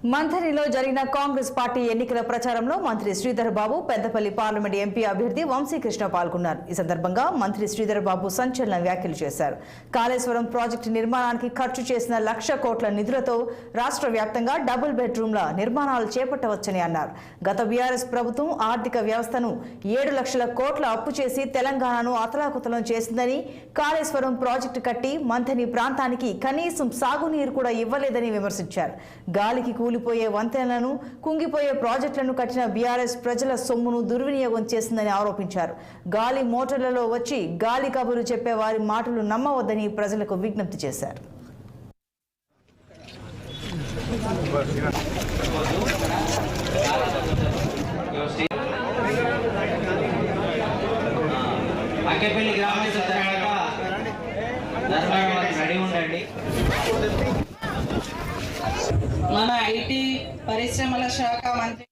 మంథనిలో జరిగిన కాంగ్రెస్ పార్టీ ఎన్నికల ప్రచారంలో మంత్రి శ్రీధర్ బాబు పెద్దపల్లి పార్లమెంట్ ఎంపీ అభ్యర్థి వంశీకృష్ణ పాల్గొన్నారు. ఈ సందర్భంగా మంత్రి శ్రీధర్ బాబు సంచలన వ్యాఖ్యలు చేశారు. కాళేశ్వరం ప్రాజెక్టు నిర్మాణానికి ఖర్చు చేసిన 1,00,000 కోట్ల నిధులతో రాష్ట్ర వ్యాప్తంగా డబుల్ బెడ్రూమ్ల నిర్మాణాలు చేపట్టవచ్చని అన్నారు. గత బీఆర్ఎస్ ప్రభుత్వం ఆర్థిక వ్యవస్థను 7 లక్షల కోట్ల అప్పు చేసి తెలంగాణను అతలాకుతలం చేసిందని, కాళేశ్వరం ప్రాజెక్టు కట్టి మంథని ప్రాంతానికి కనీసం సాగునీరు కూడా ఇవ్వలేదని విమర్శించారు. గాలికి కూలిపోయే వంతెనలను, కుంగిపోయే ప్రాజెక్టులను కట్టిన బీఆర్ఎస్ ప్రజల సొమ్మును దుర్వినియోగం చేసిందని ఆరోపించారు. గాలి మోటార్లలో వచ్చి గాలి కబురు చెప్పే వారి మాటలు నమ్మవద్దని ప్రజలకు విజ్ఞప్తి చేశారు. మన ఐటీ పరిశ్రమల శాఖ మంత్రి